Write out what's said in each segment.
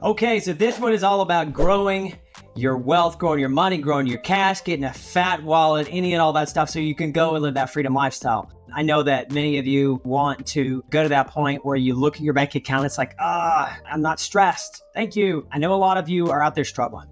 Okay, so this one is all about growing your wealth, growing your money, growing your cash, getting a fat wallet, any and all that stuff so you can go and live that freedom lifestyle. I know that many of you want to go to that point where you look at your bank account, it's like, I'm not stressed. Thank you. I know a lot of you are out there struggling.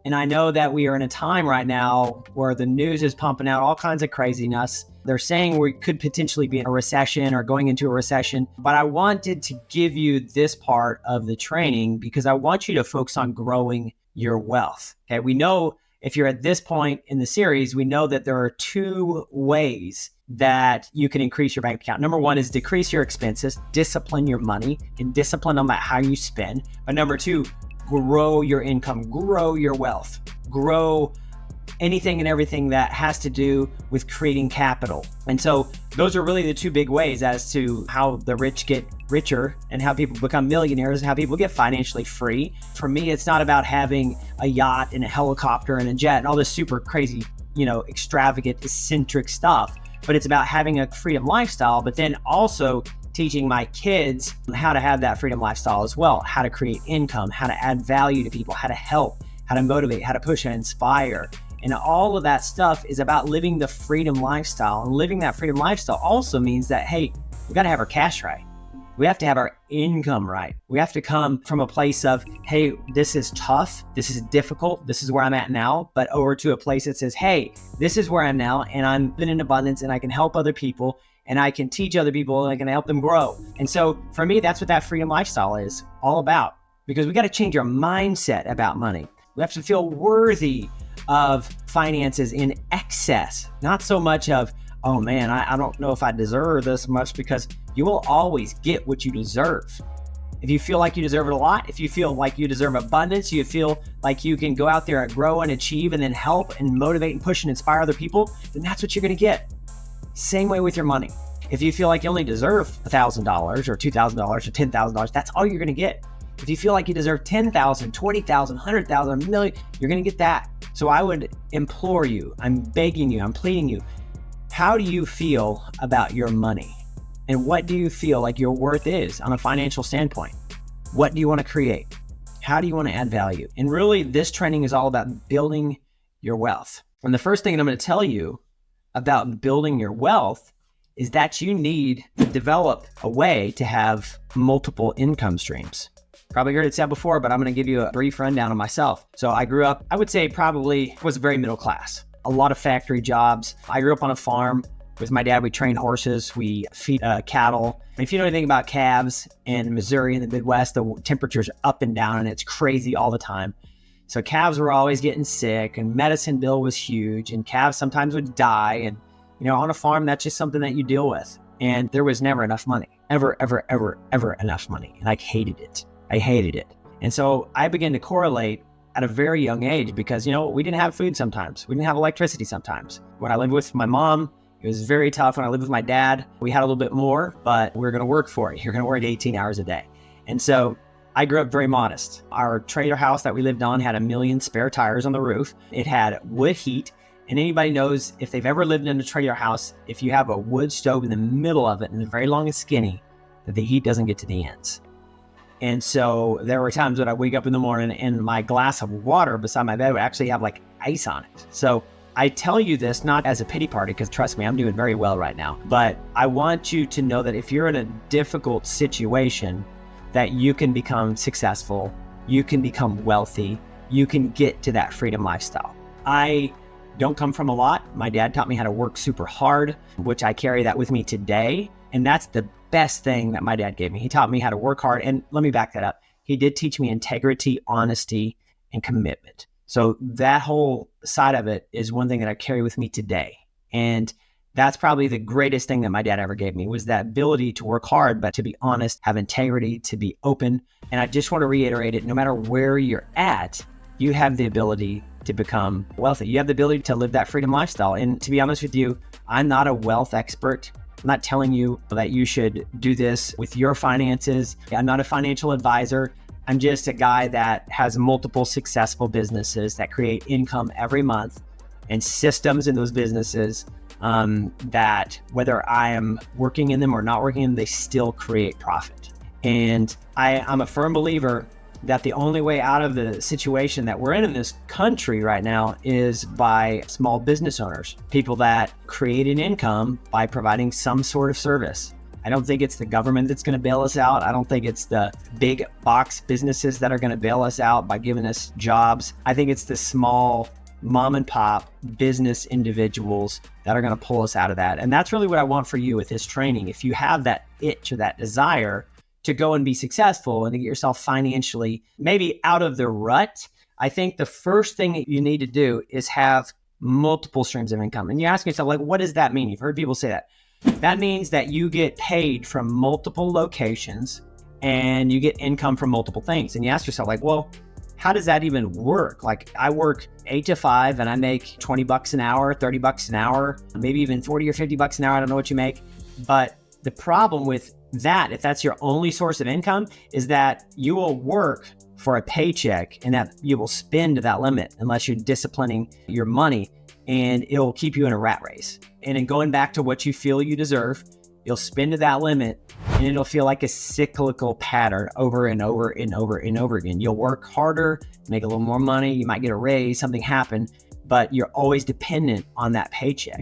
And I know that we are in a time right now where the news is pumping out all kinds of craziness. They're saying we could potentially be in a recession or going into a recession. But I wanted to give you this part of the training because I want you to focus on growing your wealth. Okay, we know if you're at this point in the series, we know that there are two ways that you can increase your bank account. Number one is decrease your expenses, discipline your money, and discipline on that how you spend. But number two, grow your income, grow your wealth, grow anything and everything that has to do with creating capital. And so those are really the two big ways as to how the rich get richer and how people become millionaires and how people get financially free. For me, it's not about having a yacht and a helicopter and a jet and all this super crazy, extravagant, eccentric stuff, but it's about having a freedom lifestyle, but then also teaching my kids how to have that freedom lifestyle as well, how to create income, how to add value to people, how to help, how to motivate, how to push and inspire. And all of that stuff is about living the freedom lifestyle. And living that freedom lifestyle also means that, hey, we got to have our cash right. We have to have our income right. We have to come from a place of, hey, this is tough. This is difficult. This is where I'm at now. But over to a place that says, hey, this is where I'm now. And I'm living in abundance and I can help other people and I can teach other people and I can help them grow. And so for me, that's what that freedom lifestyle is all about, because we got to change our mindset about money. We have to feel worthy of finances in excess, not so much of, oh man, I don't know if I deserve this much, because you will always get what you deserve. If you feel like you deserve it a lot, if you feel like you deserve abundance, you feel like you can go out there and grow and achieve and then help and motivate and push and inspire other people, then that's what you're going to get. Same way with your money. If you feel like you only deserve $1,000 or $2,000 or $10,000, that's all you're going to get. If you feel like you deserve 10,000, 20,000, 100,000, a million, you're going to get that. So I would implore you, I'm begging you, I'm pleading you, how do you feel about your money? And what do you feel like your worth is on a financial standpoint? What do you want to create? How do you want to add value? And really, this training is all about building your wealth. And the first thing that I'm going to tell you about building your wealth is that you need to develop a way to have multiple income streams. Probably heard it said before, but I'm going to give you a brief rundown of myself. So I grew up, I would say probably was very middle class, a lot of factory jobs. I grew up on a farm with my dad. We trained horses, we feed cattle. And if you know anything about calves in Missouri in the Midwest, the temperatures are up and down and it's crazy all the time. So calves were always getting sick and medicine bill was huge and calves sometimes would die. And, on a farm, that's just something that you deal with. And there was never enough money, ever enough money. And I hated it. And so I began to correlate at a very young age because, we didn't have food sometimes. We didn't have electricity sometimes. When I lived with my mom, it was very tough. When I lived with my dad, we had a little bit more, but we were going to work for it. You're going to work 18 hours a day. And so I grew up very modest. Our trailer house that we lived on had 1 million spare tires on the roof. It had wood heat. And anybody knows if they've ever lived in a trailer house, if you have a wood stove in the middle of it and it's very long and skinny, that the heat doesn't get to the ends. And so there were times when I wake up in the morning and my glass of water beside my bed would actually have like ice on it. So I tell you this not as a pity party, because trust me, I'm doing very well right now. But I want you to know that if you're in a difficult situation, that you can become successful, you can become wealthy, you can get to that freedom lifestyle. I don't come from a lot. My dad taught me how to work super hard, which I carry that with me today. And that's the best thing that my dad gave me. He taught me how to work hard. And let me back that up. He did teach me integrity, honesty, and commitment. So that whole side of it is one thing that I carry with me today. And that's probably the greatest thing that my dad ever gave me, was that ability to work hard, but to be honest, have integrity, to be open. And I just want to reiterate it, no matter where you're at, you have the ability to become wealthy. You have the ability to live that freedom lifestyle. And to be honest with you, I'm not a wealth expert. I'm not telling you that you should do this with your finances. I'm not a financial advisor. I'm just a guy that has multiple successful businesses that create income every month and systems in those businesses that whether I am working in them or not working in them, they still create profit. And I'm a firm believer that the only way out of the situation that we're in this country right now is by small business owners, people that create an income by providing some sort of service. I don't think it's the government that's going to bail us out. I don't think it's the big box businesses that are going to bail us out by giving us jobs. I think it's the small mom and pop business individuals that are going to pull us out of that. And that's really what I want for you with this training. If you have that itch or that desire to go and be successful and to get yourself financially maybe out of the rut, I think the first thing that you need to do is have multiple streams of income. And you ask yourself, like, what does that mean? You've heard people say that. That means that you get paid from multiple locations and you get income from multiple things. And you ask yourself, like, well, how does that even work? Like, I work 8 to 5 and I make $20 an hour, $30 an hour, maybe even 40 or $50 an hour. I don't know what you make. But the problem with that, if that's your only source of income, is that you will work for a paycheck and that you will spend to that limit unless you're disciplining your money, and it'll keep you in a rat race. And in going back to what you feel you deserve, you'll spend to that limit and it'll feel like a cyclical pattern over and over and over and over again. You'll work harder, make a little more money, you might get a raise, something happen, but you're always dependent on that paycheck.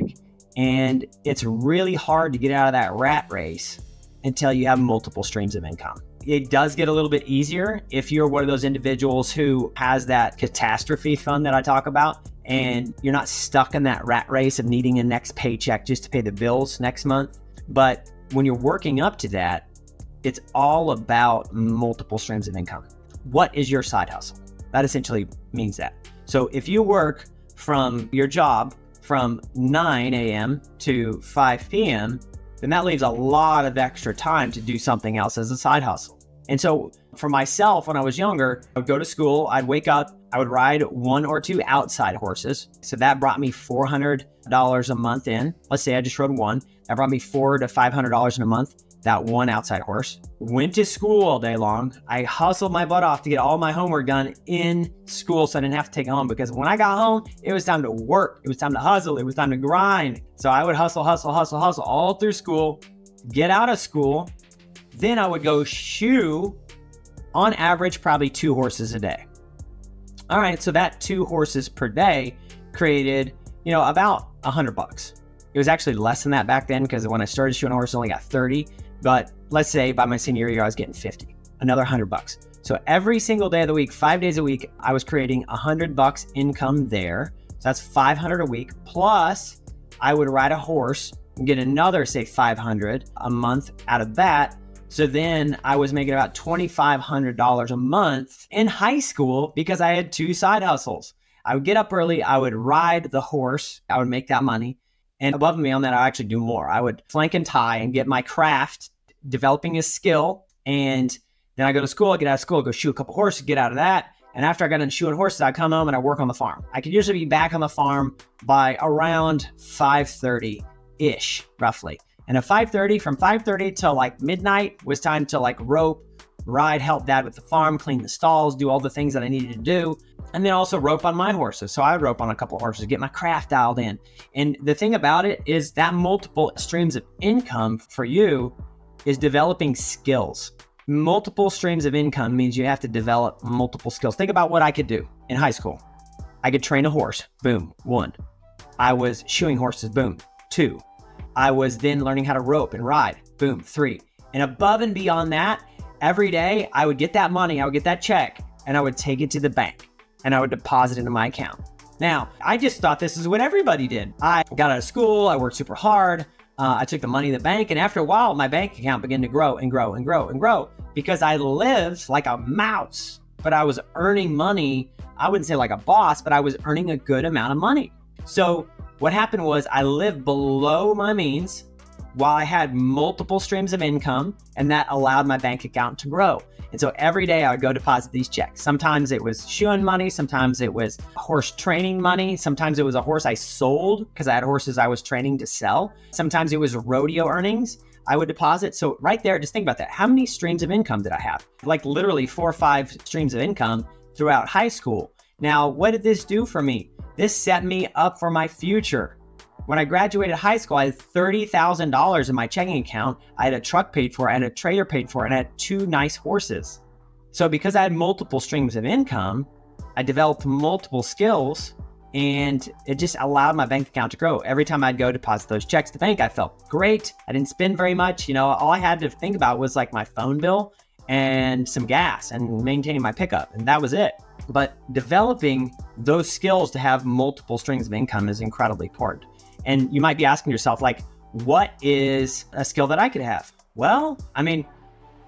And it's really hard to get out of that rat race until you have multiple streams of income. It does get a little bit easier if you're one of those individuals who has that catastrophe fund that I talk about, and you're not stuck in that rat race of needing a next paycheck just to pay the bills next month. But when you're working up to that, it's all about multiple streams of income. What is your side hustle? That essentially means that. So if you work from your job from 9 a.m. to 5 p.m., then that leaves a lot of extra time to do something else as a side hustle. And so for myself, when I was younger, I would go to school, I'd wake up, I would ride 1 or 2 outside horses. So that brought me $400 a month in. Let's say I just rode one. That brought me $400 to $500 in a month, that one outside horse. Went to school all day long. I hustled my butt off to get all my homework done in school so I didn't have to take it home, because when I got home, it was time to work. It was time to hustle. It was time to grind. So I would hustle all through school, get out of school. Then I would go shoe, on average, probably 2 horses a day. All right, so that 2 horses per day created, about $100. It was actually less than that back then, because when I started shoeing a horse, I only got 30. But let's say by my senior year, I was getting 50, another $100. So every single day of the week, 5 days a week, I was creating $100 income there. So that's $500 a week. Plus, I would ride a horse and get another, say, $500 a month out of that. So then I was making about $2,500 a month in high school because I had 2 side hustles. I would get up early, I would ride the horse, I would make that money. And above and beyond that, I actually do more. I would flank and tie and get my craft, developing a skill. And then I go to school, I get out of school, go shoe a couple horses, get out of that. And after I got done shoeing horses, I'd come home and I work on the farm. I could usually be back on the farm by around 5:30-ish, roughly. And at 5:30, from 5:30 till like midnight was time to like rope, ride, help dad with the farm, clean the stalls, do all the things that I needed to do. And then also rope on my horses. So I would rope on a couple of horses, get my craft dialed in. And the thing about it is that multiple streams of income for you is developing skills. Multiple streams of income means you have to develop multiple skills. Think about what I could do in high school. I could train a horse, boom, 1. I was shoeing horses, boom, 2. I was then learning how to rope and ride, boom, 3. And above and beyond that, every day I would get that money, I would get that check, and I would take it to the bank and I would deposit it into my account. Now, I just thought this is what everybody did. I got out of school, I worked super hard, I took the money in the bank, and after a while, my bank account began to grow and grow and grow and grow because I lived like a mouse, but I was earning money. I wouldn't say like a boss, but I was earning a good amount of money. So what happened was I lived below my means while I had multiple streams of income, and that allowed my bank account to grow. And so every day I would go deposit these checks. Sometimes it was shoeing money, sometimes it was horse training money, sometimes it was a horse I sold because I had horses I was training to sell. Sometimes it was rodeo earnings I would deposit. So right there, just think about that. How many streams of income did I have? Like literally 4 or 5 streams of income throughout high school. Now, what did this do for me? This set me up for my future. When I graduated high school, I had $30,000 in my checking account. I had a truck paid for, I had a trailer paid for, and I had 2 nice horses. So because I had multiple streams of income, I developed multiple skills, and it just allowed my bank account to grow. Every time I'd go deposit those checks to the bank, I felt great. I didn't spend very much. All I had to think about was like my phone bill and some gas and maintaining my pickup, and that was it. But developing those skills to have multiple streams of income is incredibly important. And you might be asking yourself, like, what is a skill that I could have? Well,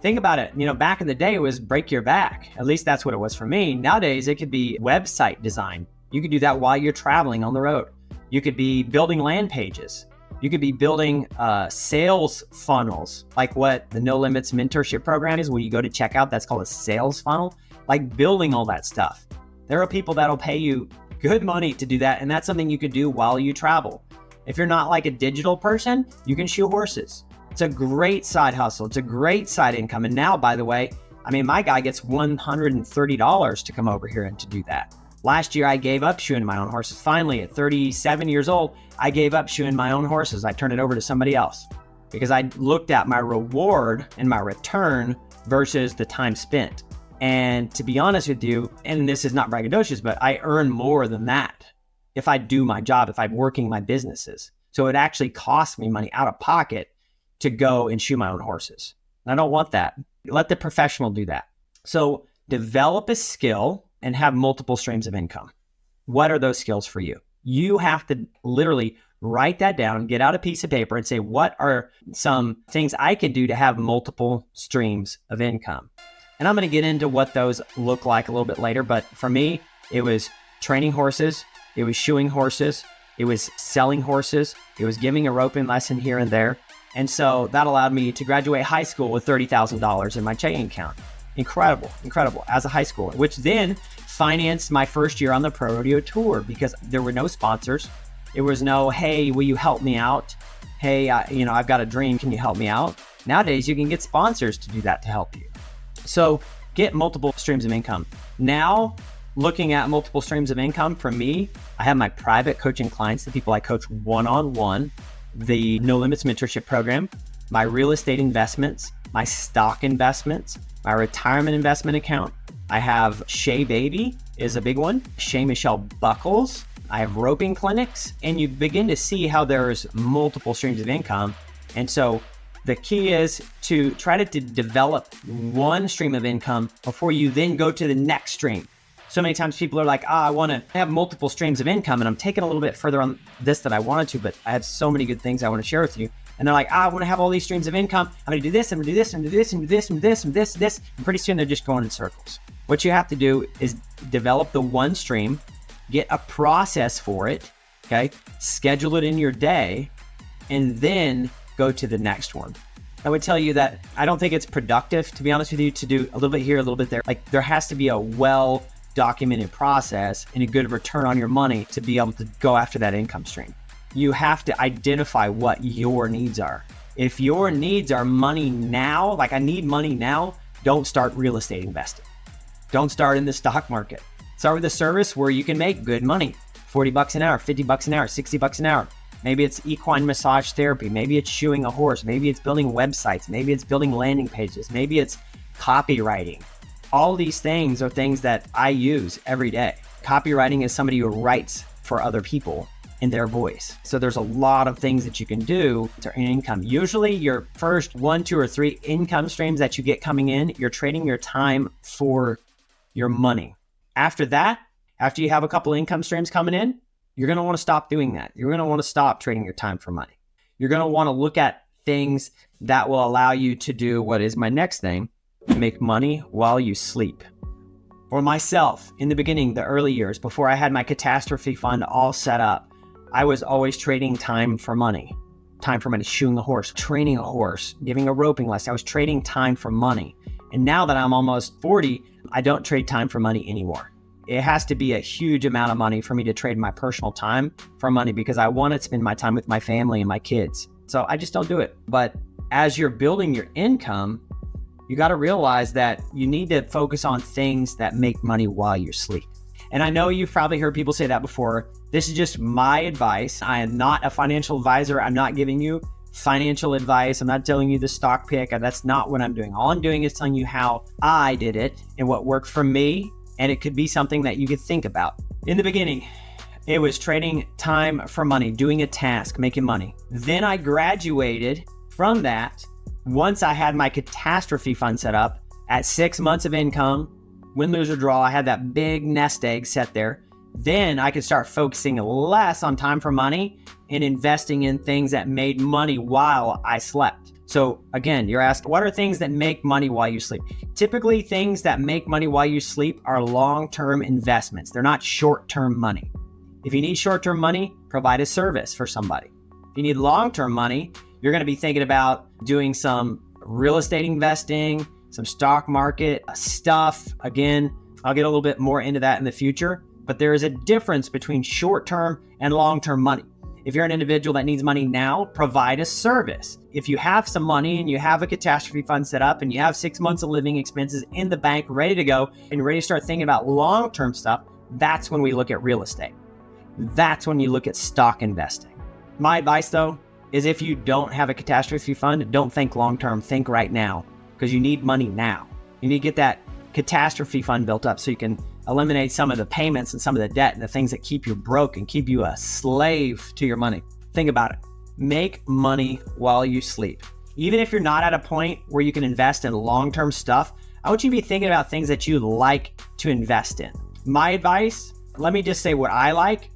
think about it. Back in the day, it was break your back. At least that's what it was for me. Nowadays, it could be website design. You could do that while you're traveling on the road. You could be building land pages. You could be building sales funnels, like what the No Limits mentorship program is. When you go to checkout, that's called a sales funnel, like building all that stuff. There are people that'll pay you good money to do that. And that's something you could do while you travel. If you're not like a digital person, you can shoe horses. It's a great side hustle. It's a great side income. And now, by the way, my guy gets $130 to come over here and to do that. Last year, I gave up shoeing my own horses. Finally, at 37 years old, I gave up shoeing my own horses. I turned it over to somebody else because I looked at my reward and my return versus the time spent. And to be honest with you, and this is not braggadocious, but I earn more than that if I do my job, if I'm working my businesses. So it actually costs me money out of pocket to go and shoe my own horses. And I don't want that. Let the professional do that. So develop a skill and have multiple streams of income. What are those skills for you? You have to literally write that down, get out a piece of paper and say, what are some things I can do to have multiple streams of income? And I'm going to get into what those look like a little bit later. But for me, it was training horses. It was shoeing horses. It was selling horses. It was giving a roping lesson here and there. And so that allowed me to graduate high school with $30,000 in my checking account. Incredible as a high schooler, which then financed my first year on the pro rodeo tour because there were no sponsors. There was no, hey, will you help me out? Hey, I've got a dream. Can you help me out? Nowadays, you can get sponsors to do that to help you. So get multiple streams of income. Now, looking at multiple streams of income, for me, I have my private coaching clients, the people I coach one-on-one, the No Limits mentorship program, my real estate investments, my stock investments, my retirement investment account. I have Shea Baby is a big one. Shea Michelle Buckles. I have roping clinics, and you begin to see how there's multiple streams of income. And so the key is to try to develop one stream of income before you then go to the next stream. So many times people are like, I want to have multiple streams of income, and I'm taking a little bit further on this than I wanted to, but I have so many good things I want to share with you. And they're like, I want to have all these streams of income. I'm going to do this, I'm going to do this, I'm going to do this, and do this, and this, and this, and this. And pretty soon they're just going in circles. What you have to do is develop the one stream, get a process for it, okay? Schedule it in your day, and then go to the next one. I would tell you that I don't think it's productive, to be honest with you, to do a little bit here, a little bit there. Like, there has to be a well-documented process and a good return on your money to be able to go after that income stream. You have to identify what your needs are. If your needs are money now, like I need money now, don't start real estate investing. Don't start in the stock market. Start with a service where you can make good money. 40 bucks an hour, 50 bucks an hour, 60 bucks an hour. Maybe it's equine massage therapy. Maybe it's shoeing a horse. Maybe it's building websites. Maybe it's building landing pages. Maybe it's copywriting. All these things are things that I use every day. Copywriting is somebody who writes for other people in their voice. So there's a lot of things that you can do to earn income. Usually your first 1, 2, or 3 income streams that you get coming in, you're trading your time for your money. After that, after you have a couple of income streams coming in, you're going to want to stop doing that. You're going to want to stop trading your time for money. You're going to want to look at things that will allow you to do what is my next thing, make money while you sleep. For myself, in the beginning, the early years, before I had my catastrophe fund all set up, I was always trading time for money. Time for money, shoeing a horse, training a horse, giving a roping lesson. I was trading time for money. And now that I'm almost 40, I don't trade time for money anymore. It has to be a huge amount of money for me to trade my personal time for money because I want to spend my time with my family and my kids. So I just don't do it. But as you're building your income, you got to realize that you need to focus on things that make money while you sleep. And I know you've probably heard people say that before. This is just my advice. I am not a financial advisor. I'm not giving you financial advice. I'm not telling you the stock pick. That's not what I'm doing. All I'm doing is telling you how I did it and what worked for me. And it could be something that you could think about. In the beginning, it was trading time for money, doing a task, making money. Then I graduated from that. Once I had my catastrophe fund set up at 6 months of income, win, lose, or draw, I had that big nest egg set there. Then I could start focusing less on time for money and investing in things that made money while I slept. So again, you're asked, what are things that make money while you sleep? Typically, things that make money while you sleep are long-term investments. They're not short-term money. If you need short-term money, provide a service for somebody. If you need long-term money, you're going to be thinking about doing some real estate investing, some stock market stuff. Again, I'll get a little bit more into that in the future, but there is a difference between short-term and long-term money. If you're an individual that needs money now, provide a service. If you have some money and you have a catastrophe fund set up and you have 6 months of living expenses in the bank ready to go and ready to start thinking about long-term stuff, that's when we look at real estate. That's when you look at stock investing. My advice though, is if you don't have a catastrophe fund, don't think long-term, think right now, because you need money now. You need to get that catastrophe fund built up so you can eliminate some of the payments and some of the debt and the things that keep you broke and keep you a slave to your money. Think about it. Make money while you sleep. Even if you're not at a point where you can invest in long-term stuff, I want you to be thinking about things that you like to invest in. My advice, let me just say what I like.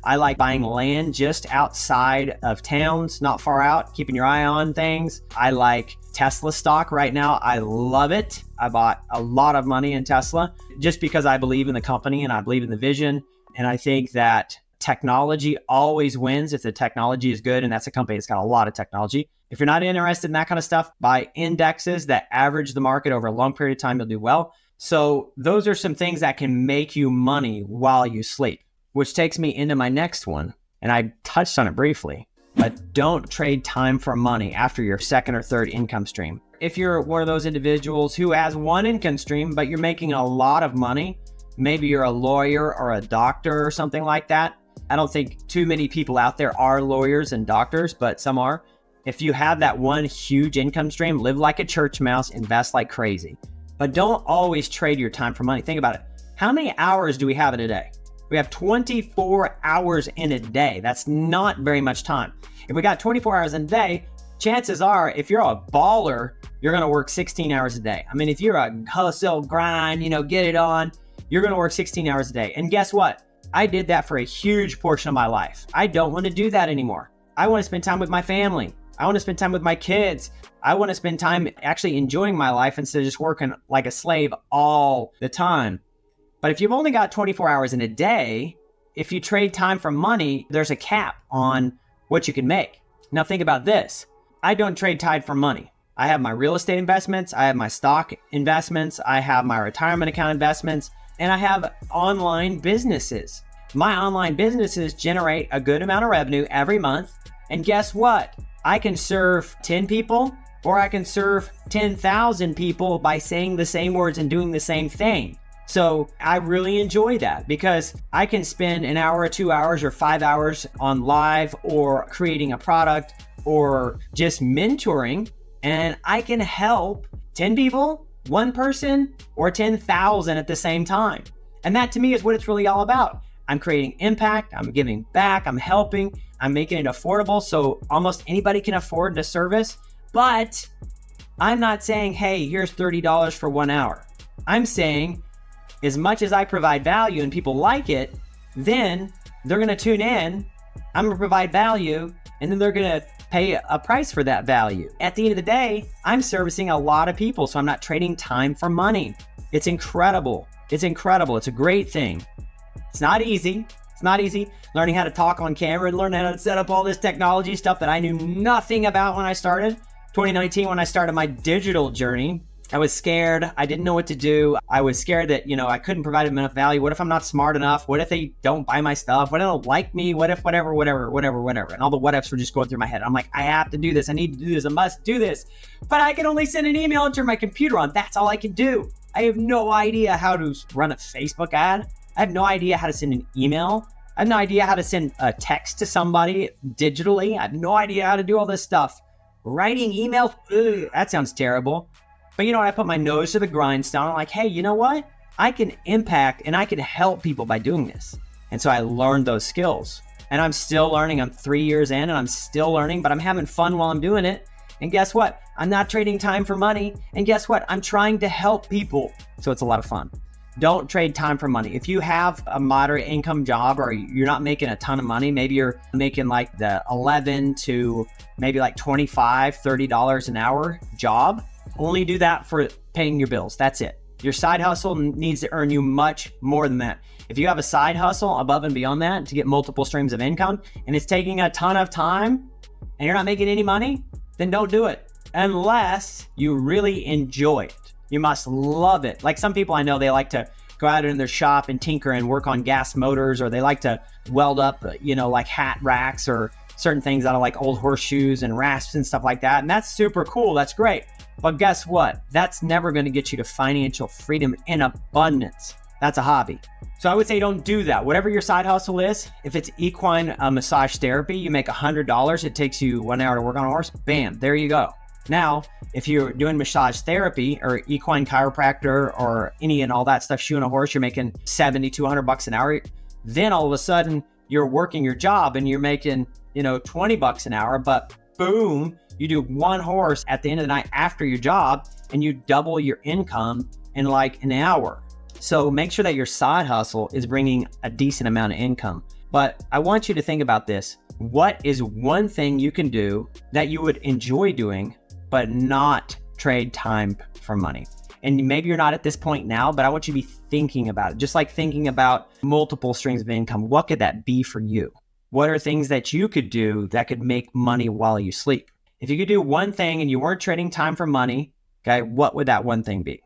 I like buying land just outside of towns, not far out, keeping your eye on things. I like Tesla stock right now. I love it. I bought a lot of money in Tesla just because I believe in the company and I believe in the vision. And I think that technology always wins if the technology is good. And that's a company that's got a lot of technology. If you're not interested in that kind of stuff, buy indexes that average the market over a long period of time, you'll do well. So those are some things that can make you money while you sleep, which takes me into my next one. And I touched on it briefly, but don't trade time for money after your second or third income stream. If you're one of those individuals who has one income stream, but you're making a lot of money, maybe you're a lawyer or a doctor or something like that. I don't think too many people out there are lawyers and doctors, but some are. If you have that one huge income stream, live like a church mouse, invest like crazy. But don't always trade your time for money. Think about it. How many hours do we have in a day? We have 24 hours in a day. That's not very much time. If we got 24 hours in a day, chances are, if you're a baller, you're going to work 16 hours a day. I mean, if you're a hustle, grind, get it on, you're going to work 16 hours a day. And guess what? I did that for a huge portion of my life. I don't want to do that anymore. I want to spend time with my family. I want to spend time with my kids. I want to spend time actually enjoying my life instead of just working like a slave all the time. But if you've only got 24 hours in a day, if you trade time for money, there's a cap on what you can make. Now think about this. I don't trade time for money. I have my real estate investments. I have my stock investments. I have my retirement account investments, and I have online businesses. My online businesses generate a good amount of revenue every month. And guess what? I can serve 10 people or I can serve 10,000 people by saying the same words and doing the same thing. So I really enjoy that because I can spend an hour or 2 hours or 5 hours on live or creating a product or just mentoring, and I can help 10 people, one person, or 10,000 at the same time. And that to me is what it's really all about. I'm creating impact, I'm giving back, I'm helping, I'm making it affordable so almost anybody can afford the service. But I'm not saying, hey, here's $30 for 1 hour. I'm saying, as much as I provide value and people like it, then they're going to tune in, I'm going to provide value, and then they're going to pay a price for that value. At the end of the day, I'm servicing a lot of people, so I'm not trading time for money. It's incredible. It's incredible. It's a great thing. It's not easy. It's not easy learning how to talk on camera and learning how to set up all this technology stuff that I knew nothing about when I started. 2019, when I started my digital journey, I was scared. I didn't know what to do. I was scared that, I couldn't provide them enough value. What if I'm not smart enough? What if they don't buy my stuff? What if they don't like me? What if whatever. And all the what ifs were just going through my head. I'm like, I have to do this. I need to do this. I must do this. But I can only send an email and turn my computer on. That's all I can do. I have no idea how to run a Facebook ad. I have no idea how to send an email. I have no idea how to send a text to somebody digitally. I have no idea how to do all this stuff. Writing emails, that sounds terrible. But you know what? I put my nose to the grindstone. I'm like, hey, you know what? I can impact and I can help people by doing this. And so I learned those skills. And I'm still learning. I'm 3 years in and I'm still learning, but I'm having fun while I'm doing it. And guess what? I'm not trading time for money. And guess what? I'm trying to help people. So it's a lot of fun. Don't trade time for money. If you have a moderate income job or you're not making a ton of money, maybe you're making like the 11 to maybe like $25, $30 an hour job, only do that for paying your bills. That's it. Your side hustle needs to earn you much more than that. If you have a side hustle above and beyond that to get multiple streams of income and it's taking a ton of time and you're not making any money, then don't do it unless you really enjoy it. You must love it. Like some people I know, they like to go out in their shop and tinker and work on gas motors, or they like to weld up, like hat racks or certain things out of like old horseshoes and rasps and stuff like that. And that's super cool. That's great. But guess what? That's never going to get you to financial freedom and abundance. That's a hobby. So I would say don't do that. Whatever your side hustle is, if it's equine massage therapy, you make $100. It takes you 1 hour to work on a horse. Bam, there you go. Now, if you're doing massage therapy or equine chiropractor or any and all that stuff, shoeing a horse, you're making $70, $200 an hour. Then all of a sudden you're working your job and you're making, $20 an hour, but boom, you do one horse at the end of the night after your job and you double your income in like an hour. So make sure that your side hustle is bringing a decent amount of income. But I want you to think about this. What is one thing you can do that you would enjoy doing, but not trade time for money? And maybe you're not at this point now, but I want you to be thinking about it. Just like thinking about multiple streams of income. What could that be for you? What are things that you could do that could make money while you sleep? If you could do one thing and you weren't trading time for money, okay, what would that one thing be?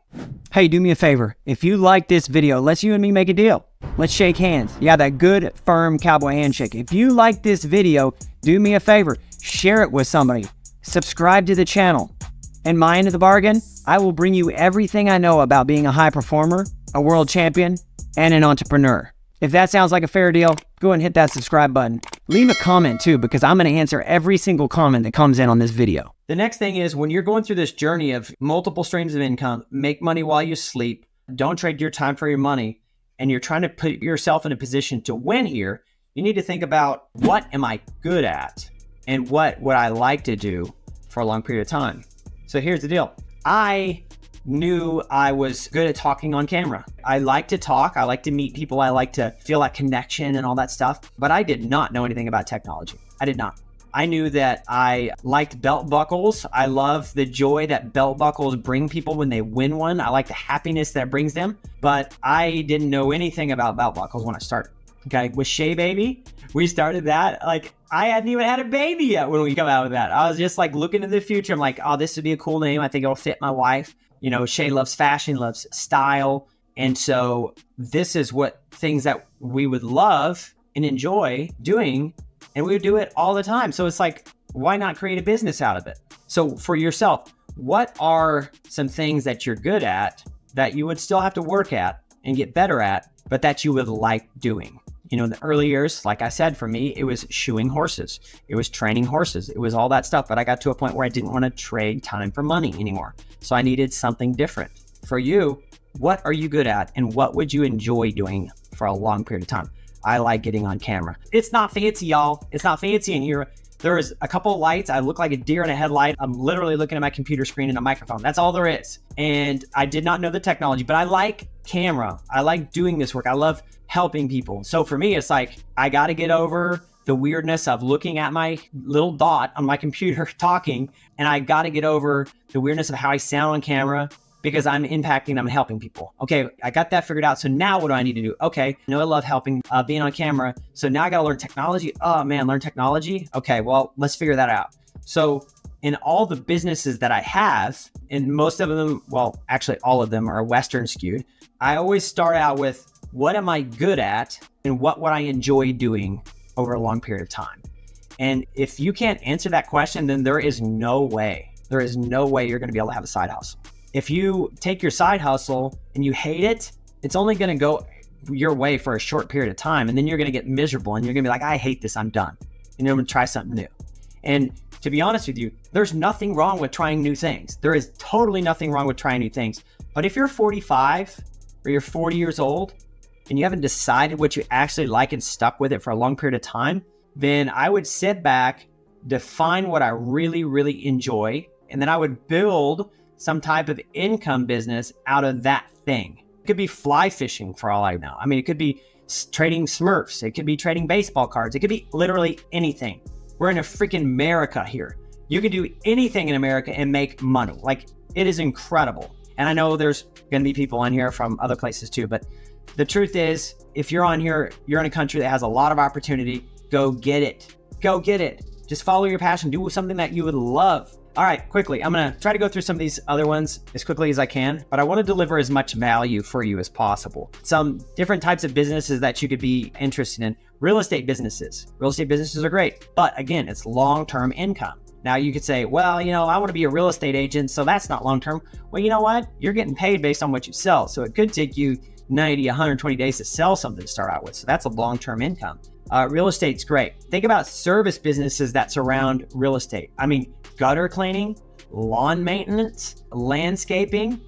Hey, do me a favor. If you like this video, let's you and me make a deal. Let's shake hands. Yeah, that good, firm cowboy handshake. If you like this video, do me a favor. Share it with somebody. Subscribe to the channel. And my end of the bargain, I will bring you everything I know about being a high performer, a world champion, and an entrepreneur. If that sounds like a fair deal, go and hit that subscribe button. Leave a comment too, because I'm going to answer every single comment that comes in on this video. The next thing is when you're going through this journey of multiple streams of income, make money while you sleep, don't trade your time for your money, and you're trying to put yourself in a position to win here, you need to think about what am I good at and what would I like to do for a long period of time. So here's the deal. I knew I was good at talking on camera. I like to talk. I like to meet people. I like to feel that connection and all that stuff. But I did not know anything about technology. I did not. I knew that I liked belt buckles. I love the joy that belt buckles bring people when they win one. I like the happiness that brings them. But I didn't know anything about belt buckles when I started. Okay, with Shea Baby, we started that. Like, I hadn't even had a baby yet when we come out with that. I was just like looking into the future. I'm like, oh, this would be a cool name. I think it'll fit my wife. Shay loves fashion, loves style. And so this is what things that we would love and enjoy doing. And we would do it all the time. So it's like, why not create a business out of it? So for yourself, what are some things that you're good at that you would still have to work at and get better at, but that you would like doing? In the early years, like I said, for me, it was shoeing horses. It was training horses. It was all that stuff. But I got to a point where I didn't want to trade time for money anymore. So I needed something different. For you, what are you good at? And what would you enjoy doing for a long period of time? I like getting on camera. It's not fancy, y'all. It's not fancy in here. There's a couple of lights. I look like a deer in a headlight. I'm literally looking at my computer screen and a microphone. That's all there is. And I did not know the technology, but I like camera. I like doing this work. I love helping people. So for me, it's like, I got to get over the weirdness of looking at my little dot on my computer talking. And I got to get over the weirdness of how I sound on camera because I'm impacting, I'm helping people. Okay, I got that figured out. So now what do I need to do? Okay, I know I love helping, being on camera. So now I got to learn technology. Oh man, learn technology. Okay, well, let's figure that out. So in all the businesses that I have, and most of them, well, actually all of them are Western skewed, I always start out with what am I good at and what would I enjoy doing over a long period of time? And if you can't answer that question, then there is no way you're going to be able to have a side hustle. If you take your side hustle and you hate it, it's only going to go your way for a short period of time, and then you're going to get miserable and you're going to be like, I hate this, I'm done. And you're going to try something new. And to be honest with you, there's nothing wrong with trying new things. There is totally nothing wrong with trying new things. But if you're 45 or you're 40 years old and you haven't decided what you actually like and stuck with it for a long period of time, then I would sit back, define what I really, really enjoy, and then I would build some type of income business out of that thing. It could be fly fishing for all I know. I mean, it could be trading Smurfs. It could be trading baseball cards. It could be literally anything. We're in a freaking America here. You can do anything in America and make money. Like, it is incredible. And I know there's going to be people on here from other places too, but the truth is, if you're on here, you're in a country that has a lot of opportunity. Go get it. Go get it. Just follow your passion. Do something that you would love. All right, quickly, I'm going to try to go through some of these other ones as quickly as I can, but I want to deliver as much value for you as possible. Some different types of businesses that you could be interested in. Real estate businesses. Real estate businesses are great, but again, it's long-term income. Now you could say, well, I want to be a real estate agent, so that's not long-term. Well, you know what? You're getting paid based on what you sell. So it could take you 90, 120 days to sell something to start out with. So that's a long-term income. Real estate's great. Think about service businesses that surround real estate. I mean, gutter cleaning, lawn maintenance, landscaping,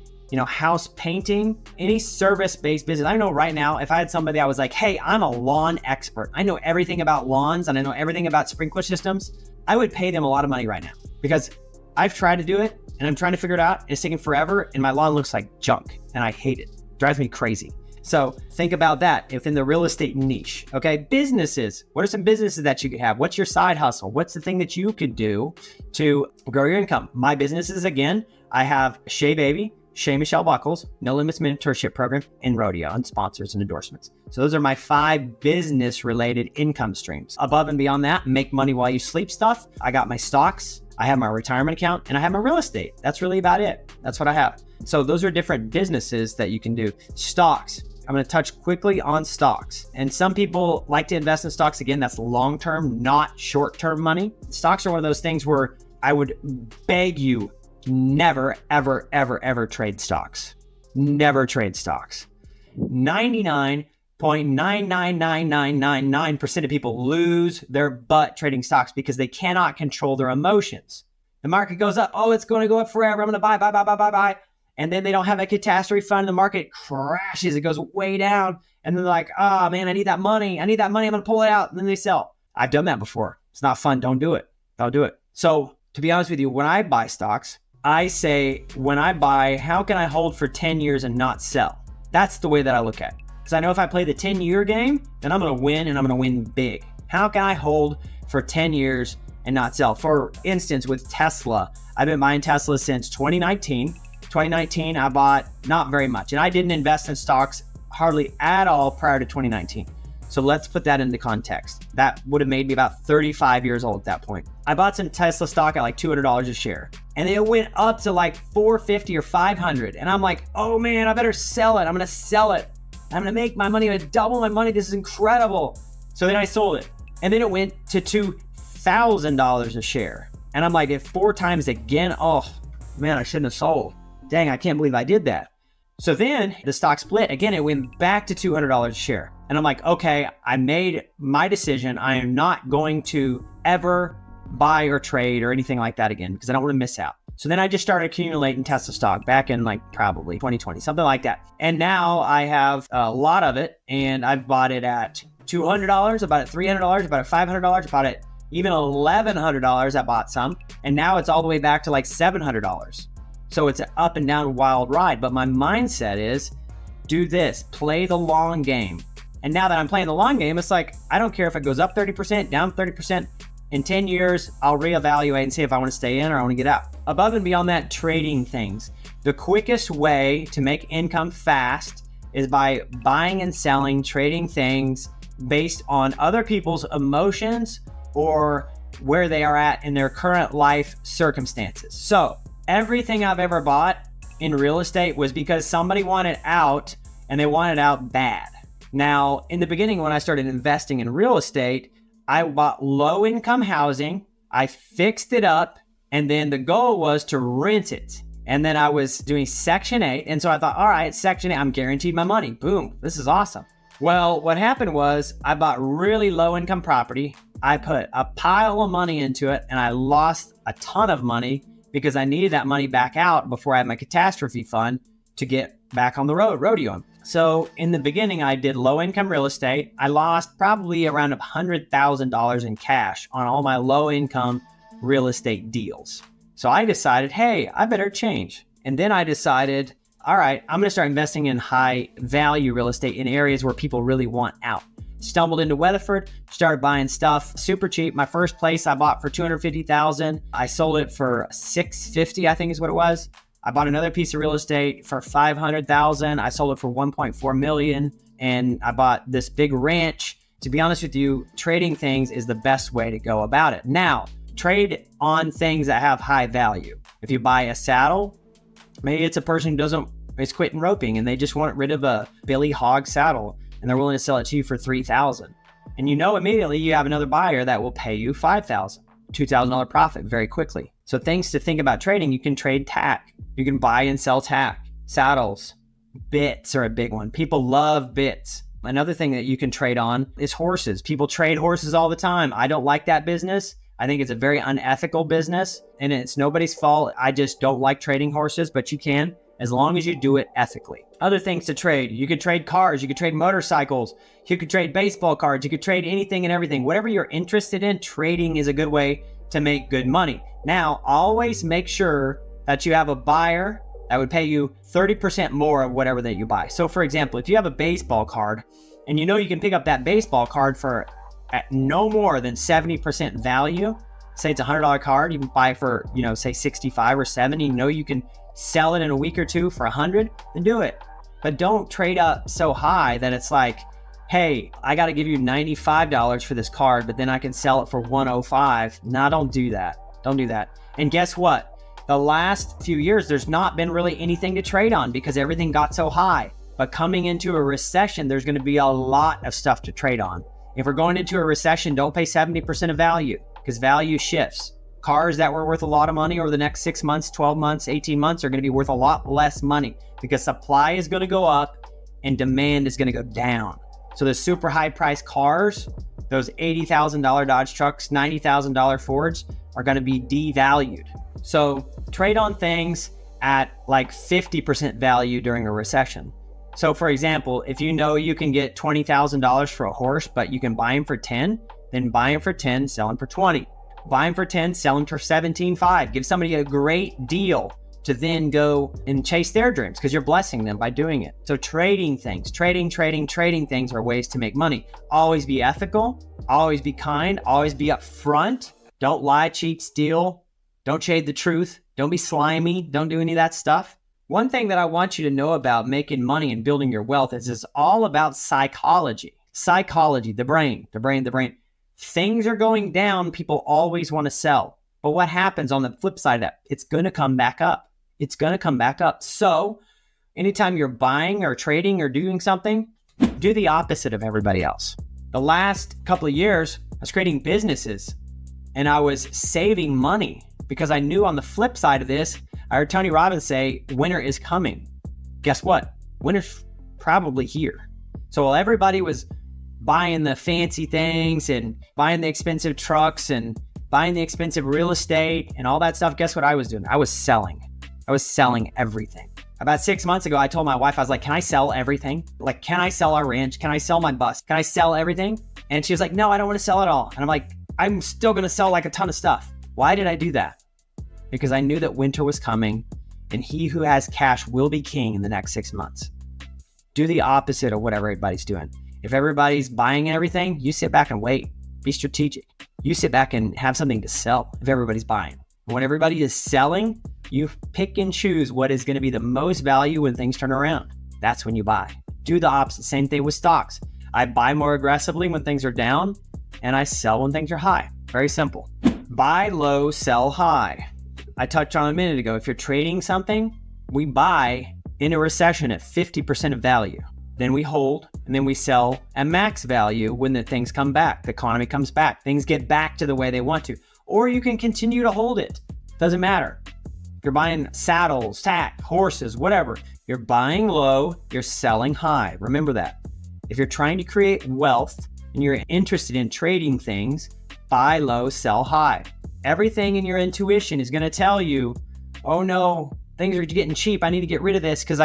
house painting, any service-based business. I know right now, if I had somebody I was like, hey, I'm a lawn expert. I know everything about lawns and I know everything about sprinkler systems. I would pay them a lot of money right now because I've tried to do it and I'm trying to figure it out. It's taking forever and my lawn looks like junk and I hate it. It drives me crazy. So think about that within the real estate niche. Okay, businesses. What are some businesses that you could have? What's your side hustle? What's the thing that you could do to grow your income? My businesses, again, I have Shea Baby, Shea Michelle Buckles, No Limits Mentorship Program, and Rodeo, and sponsors and endorsements. So those are my 5 business-related income streams. Above and beyond that, make money while you sleep stuff. I got my stocks, I have my retirement account, and I have my real estate. That's really about it. That's what I have. So those are different businesses that you can do. Stocks. I'm going to touch quickly on stocks. And some people like to invest in stocks. Again, that's long-term, not short-term money. Stocks are one of those things where I would beg you, never, ever, ever, ever trade stocks. Never trade stocks. 99.999999% of people lose their butt trading stocks because they cannot control their emotions. The market goes up. Oh, it's going to go up forever. I'm going to buy. And then they don't have a catastrophe fund. The market crashes. It goes way down. And then they're like, oh man, I need that money. I'm going to pull it out. And then they sell. I've done that before. It's not fun. Don't do it. Don't do it. So to be honest with you, when I buy stocks, I say, when I buy, how can I hold for 10 years and not sell? That's the way that I look at it. Because I know if I play the 10-year game, then I'm going to win and I'm going to win big. How can I hold for 10 years and not sell? For instance, with Tesla, I've been buying Tesla since 2019. 2019, I bought not very much. And I didn't invest in stocks hardly at all prior to 2019. So let's put that into context. That would have made me about 35 years old at that point. I bought some Tesla stock at like $200 a share. And it went up to like $450 or $500. And I'm like, oh man, I better sell it. I'm going to sell it. I'm going to make my money. I'm going to double my money. This is incredible. So then I sold it. And then it went to $2,000 a share. And I'm like, if 4 times again, oh man, I shouldn't have sold. Dang, I can't believe I did that. So then the stock split. Again, it went back to $200 a share. And I'm like, okay, I made my decision. I am not going to ever buy or trade or anything like that again because I don't want to miss out. So then I just started accumulating Tesla stock back in like probably 2020, something like that. And now I have a lot of it and I've bought it at $200, I bought it $300, I bought it $500, I bought it even $1,100. I bought some. And now it's all the way back to like $700. So it's an up and down wild ride. But my mindset is do this, play the long game. And now that I'm playing the long game, it's like, I don't care if it goes up 30%, down 30%. In 10 years, I'll reevaluate and see if I want to stay in or I want to get out. Above and beyond that, trading things. The quickest way to make income fast is by buying and selling, trading things based on other people's emotions or where they are at in their current life circumstances. So everything I've ever bought in real estate was because somebody wanted out and they wanted out bad. Now, in the beginning, when I started investing in real estate, I bought low income housing, I fixed it up, and then the goal was to rent it. And then I was doing Section 8. And so I thought, all right, Section 8, I'm guaranteed my money. Boom, this is awesome. Well, what happened was I bought really low income property. I put a pile of money into it and I lost a ton of money because I needed that money back out before I had my catastrophe fund to get back on the road, rodeoing. So in the beginning, I did low income real estate. I lost probably around $100,000 in cash on all my low income real estate deals. So I decided, hey, I better change. And then I decided, all right, I'm going to start investing in high value real estate in areas where people really want out. Stumbled into Weatherford, started buying stuff super cheap. My first place I bought for $250,000. I sold it for $650, I think is what it was. I bought another piece of real estate for $500,000. I sold it for $1.4 million. And I bought this big ranch. To be honest with you, trading things is the best way to go about it. Now, trade on things that have high value. If you buy a saddle, maybe it's a person who is quitting roping and they just want rid of a Billy Hog saddle and they're willing to sell it to you for $3,000. And you know immediately you have another buyer that will pay you $5,000, $2,000 profit very quickly. So things to think about trading, you can trade tack. You can buy and sell tack. Saddles, bits are a big one. People love bits. Another thing that you can trade on is horses. People trade horses all the time. I don't like that business. I think it's a very unethical business and it's nobody's fault. I just don't like trading horses, but you can as long as you do it ethically. Other things to trade. You could trade cars. You could trade motorcycles. You could trade baseball cards. You could trade anything and everything. Whatever you're interested in, trading is a good way to make good money. Now, always make sure that you have a buyer that would pay you 30% more of whatever that you buy. So for example, if you have a baseball card and you know you can pick up that baseball card for at no more than 70% value, say it's a $100 card, you can buy for, say 65 or 70, you can sell it in a week or two for 100, then do it. But don't trade up so high that it's like, hey, I got to give you $95 for this card, but then I can sell it for $105. No, don't do that. Don't do that. And guess what? The last few years, there's not been really anything to trade on because everything got so high. But coming into a recession, there's going to be a lot of stuff to trade on. If we're going into a recession, don't pay 70% of value because value shifts. Cars that were worth a lot of money over the next 6 months, 12 months, 18 months are going to be worth a lot less money because supply is going to go up and demand is going to go down. So the super high priced cars, those $80,000 Dodge trucks, $90,000 Fords are going to be devalued. So trade on things at like 50% value during a recession. So for example, if you know you can get $20,000 for a horse, but you can buy him for 10, then buy him for 10, sell him for 20. Buy him for 10, sell him for 17.5. Give somebody a great deal to then go and chase their dreams because you're blessing them by doing it. So trading things, trading things are ways to make money. Always be ethical, always be kind, always be upfront. Don't lie, cheat, steal. Don't shade the truth. Don't be slimy. Don't do any of that stuff. One thing that I want you to know about making money and building your wealth is it's all about psychology. Psychology, the brain. Things are going down. People always want to sell. But what happens on the flip side of that? It's going to come back up. It's going to come back up. So anytime you're buying or trading or doing something, do the opposite of everybody else. The last couple of years, I was creating businesses and I was saving money because I knew on the flip side of this, I heard Tony Robbins say, winter is coming. Guess what? Winter's probably here. So while everybody was buying the fancy things and buying the expensive trucks and buying the expensive real estate and all that stuff, guess what I was doing? I was selling everything. About 6 months ago, I told my wife, I was like, can I sell everything? Like, can I sell our ranch? Can I sell my bus? Can I sell everything? And she was like, no, I don't want to sell it all. And I'm like, I'm still going to sell like a ton of stuff. Why did I do that? Because I knew that winter was coming and he who has cash will be king in the next 6 months. Do the opposite of what everybody's doing. If everybody's buying everything, you sit back and wait. Be strategic. You sit back and have something to sell if everybody's buying. And when everybody is selling, you pick and choose what is going to be the most value when things turn around. That's when you buy. Do the opposite. Same thing with stocks. I buy more aggressively when things are down and I sell when things are high. Very simple. Buy low, sell high. I touched on a minute ago. If you're trading something, we buy in a recession at 50% of value. Then we hold and then we sell at max value when the things come back. The economy comes back. Things get back to the way they want to. Or you can continue to hold it. Doesn't matter. If you're buying saddles, tack, horses, whatever. You're buying low, you're selling high. Remember that. If you're trying to create wealth and you're interested in trading things, buy low, sell high. Everything in your intuition is going to tell you, oh no, things are getting cheap. I need to get rid of this because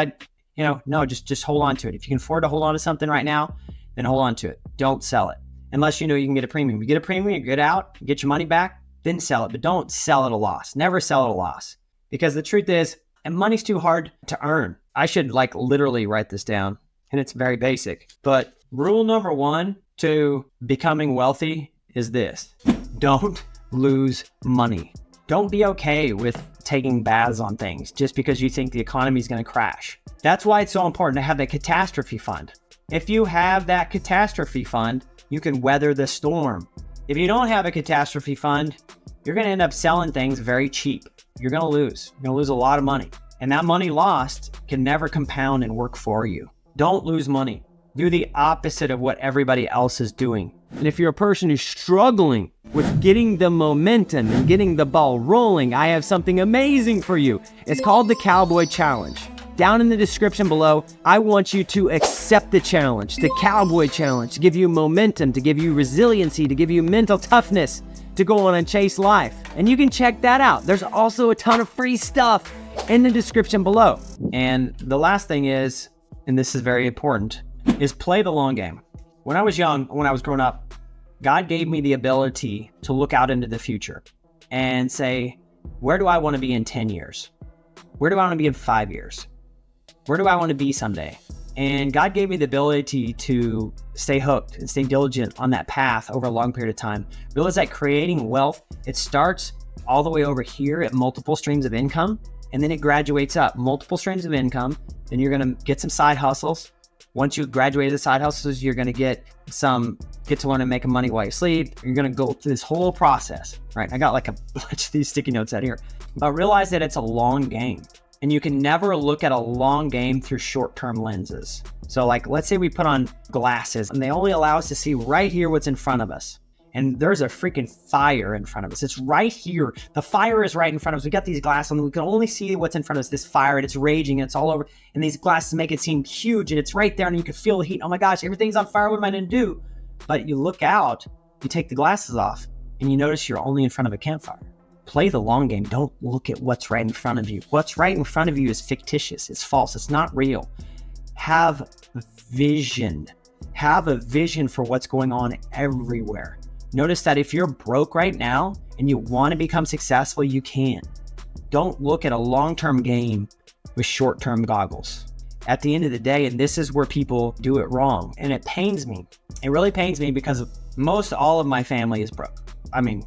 no, just hold on to it. If you can afford to hold on to something right now, then hold on to it. Don't sell it. Unless you know you can get a premium. You get a premium, you get out, get your money back, then sell it. But don't sell at a loss. Never sell at a loss. Because the truth is, and money's too hard to earn. I should literally write this down. And it's very basic. But rule number 1 to becoming wealthy is this. Don't lose money. Don't be okay with taking baths on things just because you think the economy is going to crash. That's why it's so important to have that catastrophe fund. If you have that catastrophe fund, you can weather the storm. If you don't have a catastrophe fund, you're going to end up selling things very cheap. You're going to lose. You're going to lose a lot of money. And that money lost can never compound and work for you. Don't lose money. Do the opposite of what everybody else is doing. And if you're a person who's struggling with getting the momentum and getting the ball rolling, I have something amazing for you. It's called the Cowboy Challenge. Down in the description below, I want you to accept the challenge, the Cowboy Challenge, to give you momentum, to give you resiliency, to give you mental toughness, to go on and chase life. And you can check that out. There's also a ton of free stuff in the description below. And the last thing is, and this is very important, is play the long game. When I was young, when I was growing up, God gave me the ability to look out into the future and say, where do I want to be in 10 years? Where do I want to be in 5 years? Where do I want to be someday? And God gave me the ability to stay hooked and stay diligent on that path over a long period of time. Realize that creating wealth, it starts all the way over here at multiple streams of income, and then it graduates up multiple streams of income. Then you're going to get some side hustles. Once you graduate the side hustles, you're going to get to learn to make money while you sleep. You're going to go through this whole process, right? I got a bunch of these sticky notes out here, but realize that it's a long game. And you can never look at a long game through short-term lenses. So let's say we put on glasses and they only allow us to see right here what's in front of us. And there's a freaking fire in front of us. It's right here. The fire is right in front of us. We got these glasses and we can only see what's in front of us, this fire, and it's raging and it's all over. And these glasses make it seem huge and it's right there and you can feel the heat. Oh my gosh, everything's on fire. What am I going to do? But you look out, you take the glasses off and you notice you're only in front of a campfire. Play the long game. Don't look at what's right in front of you. What's right in front of you is fictitious. It's false. It's not real. Have vision. Have a vision for what's going on everywhere. Notice that if you're broke right now and you want to become successful, you can. Don't look at a long-term game with short-term goggles. At the end of the day, and this is where people do it wrong, and it pains me. It really pains me because most all of my family is broke. I mean,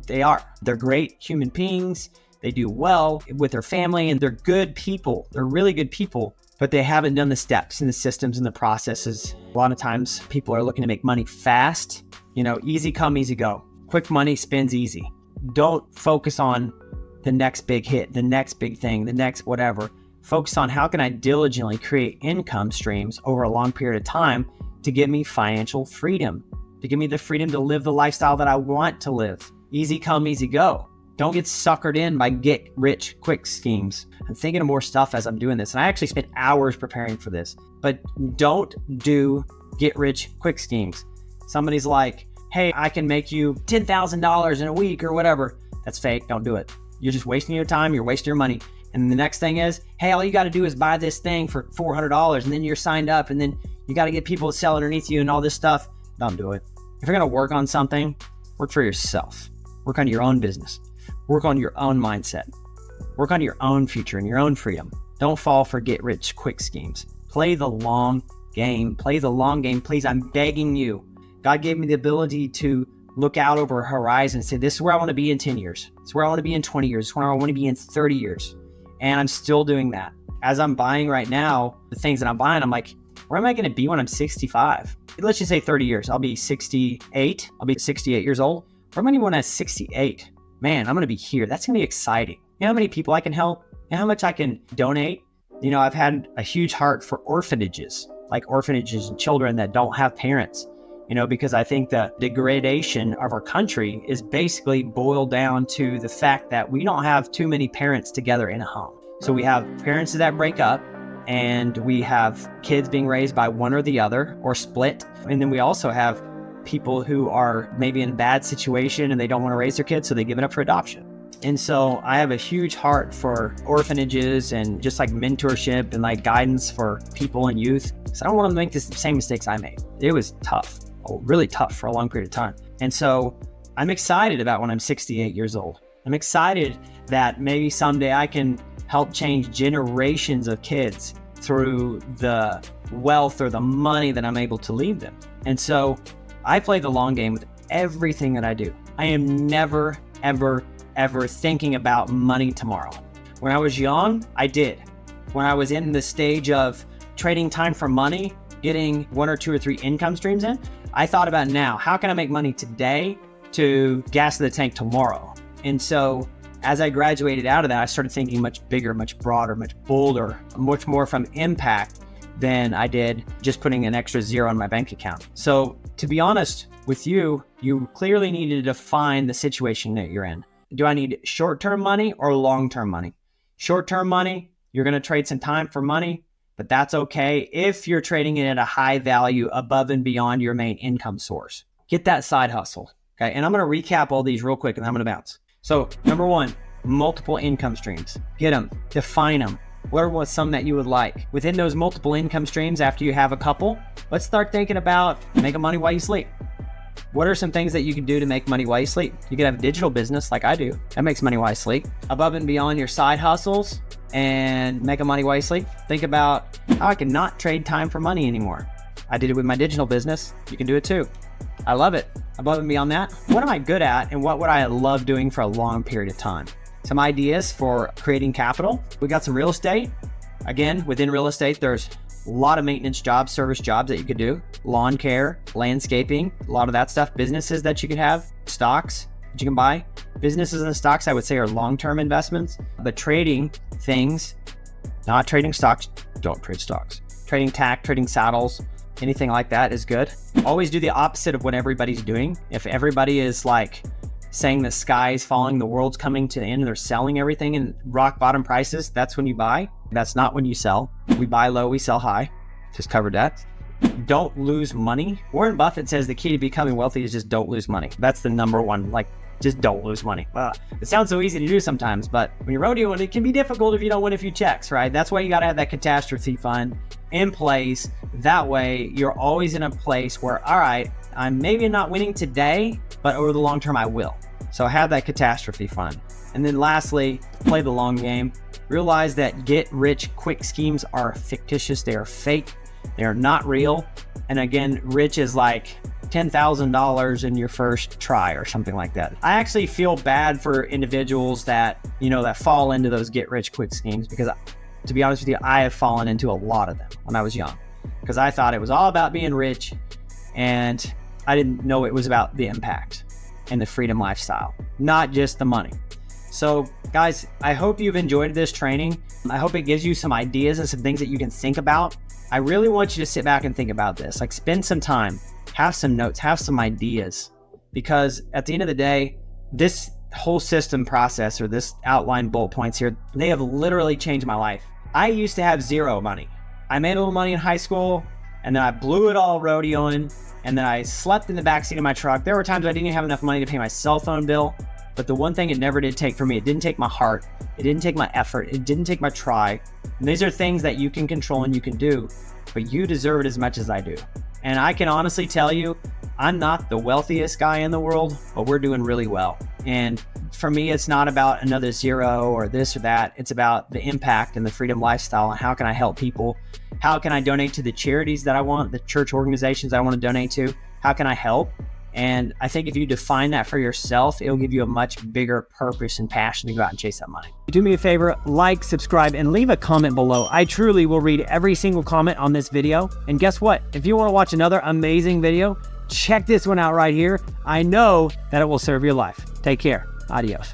they're great human beings. They do well with their family and they're good people. They're really good people, but they haven't done the steps and the systems and the processes. A lot of times people are looking to make money fast, easy come, easy go. Quick money spends easy. Don't focus on the next big hit, the next big thing, the next whatever. Focus on how can I diligently create income streams over a long period of time to give me financial freedom, to give me the freedom to live the lifestyle that I want to live. Easy come, easy go. Don't get suckered in by get rich quick schemes. I'm thinking of more stuff as I'm doing this, and I actually spent hours preparing for this. But don't do get rich quick schemes. Somebody's like, hey, I can make you $10,000 in a week or whatever. That's fake. Don't do it. You're just wasting your time. You're wasting your money. And the next thing is, hey, all you got to do is buy this thing for $400, and then you're signed up, and then you got to get people to sell underneath you and all this stuff. Don't do it. If you're going to work on something, work for yourself. Work on your own business. Work on your own mindset. Work on your own future and your own freedom. Don't fall for get rich quick schemes. Play the long game. Play the long game, please. I'm begging you. God gave me the ability to look out over a horizon and say, this is where I want to be in 10 years. This is where I want to be in 20 years. This is where I want to be in 30 years. And I'm still doing that. As I'm buying right now, the things that I'm buying, I'm like, where am I going to be when I'm 65? Let's just say 30 years. I'll be 68. I'll be 68 years old. Where am I going to be when I'm 68? Man, I'm going to be here. That's going to be exciting. You know how many people I can help? You know how much I can donate? I've had a huge heart for orphanages, like orphanages and children that don't have parents, because I think the degradation of our country is basically boiled down to the fact that we don't have too many parents together in a home. So we have parents that break up, and we have kids being raised by one or the other or split. And then we also have people who are maybe in a bad situation and they don't want to raise their kids, so they give it up for adoption. And so I have a huge heart for orphanages and just like mentorship and like guidance for people and youth. So I don't want them to make the same mistakes I made. It was tough, really tough for a long period of time. And so I'm excited about when I'm 68 years old. I'm excited that maybe someday I can help change generations of kids through the wealth or the money that I'm able to leave them. And so I play the long game with everything that I do. I am never, ever thinking about money tomorrow. When I was young, I did. When I was in the stage of trading time for money, getting 1 or 2 or 3 income streams in, I thought about now, how can I make money today to gas the tank tomorrow? And so as I graduated out of that, I started thinking much bigger, much broader, much bolder, much more from impact than I did just putting an extra zero on my bank account. So to be honest with you, you clearly need to define the situation that you're in. Do I need short-term money or long-term money? Short-term money, you're going to trade some time for money, but that's okay if you're trading it at a high value above and beyond your main income source. Get that side hustle. Okay. And I'm going to recap all these real quick and I'm going to bounce. So number 1, multiple income streams. Get them, define them. What are some that you would like? Within those multiple income streams, after you have a couple, let's start thinking about making money while you sleep. What are some things that you can do to make money while you sleep? You could have a digital business like I do. That makes money while you sleep. Above and beyond your side hustles and making money while you sleep, think about how I can not trade time for money anymore. I did it with my digital business. You can do it too. I love it. Above and beyond that, what am I good at and what would I love doing for a long period of time? Some ideas for creating capital. We got some real estate. Again, within real estate, there's a lot of maintenance jobs, service jobs that you could do, lawn care, landscaping, a lot of that stuff, businesses that you could have, stocks that you can buy. Businesses and stocks, I would say, are long-term investments. But trading things, not trading stocks, don't trade stocks. Trading tack, trading saddles, anything like that is good. Always do the opposite of what everybody's doing. If everybody is like saying the sky's falling, the world's coming to the end, and they're selling everything in rock bottom prices, that's when you buy. That's not when you sell. We buy low, we sell high. Just covered that. Don't lose money. Warren Buffett says the key to becoming wealthy is just don't lose money. That's the number one, like just don't lose money. It sounds so easy to do sometimes, but when you're rodeoing, it can be difficult if you don't win a few checks, right? That's why you got to have that catastrophe fund in place. That way you're always in a place where, all right, I'm maybe not winning today, but over the long term, I will. So have that catastrophe fund. And then lastly, play the long game. Realize that get rich quick schemes are fictitious. They are fake. They are not real. And again, rich is like $10,000 in your first try or something like that. I actually feel bad for individuals that, that fall into those get rich quick schemes, because to be honest with you, I have fallen into a lot of them when I was young, because I thought it was all about being rich and I didn't know it was about the impact and the freedom lifestyle, not just the money. So guys, I hope you've enjoyed this training. I hope it gives you some ideas and some things that you can think about. I really want you to sit back and think about this. Like, spend some time, have some notes, have some ideas, because at the end of the day, this whole system process or this outline bullet points here, they have literally changed my life. I used to have zero money. I made a little money in high school, and then I blew it all rodeoing, and then I slept in the backseat of my truck. There were times I didn't even have enough money to pay my cell phone bill. But the one thing it never did take for me, it didn't take my heart, it didn't take my effort, it didn't take my try. And these are things that you can control and you can do, but you deserve it as much as I do. And I can honestly tell you, I'm not the wealthiest guy in the world, but we're doing really well. And for me, it's not about another zero or this or that. It's about the impact and the freedom lifestyle and how can I help people? How can I donate to the charities that I want, the church organizations I want to donate to? How can I help? And I think if you define that for yourself, it'll give you a much bigger purpose and passion to go out and chase that money. Do me a favor, like, subscribe, and leave a comment below. I truly will read every single comment on this video. And guess what? If you want to watch another amazing video, check this one out right here. I know that it will serve your life. Take care. Adios.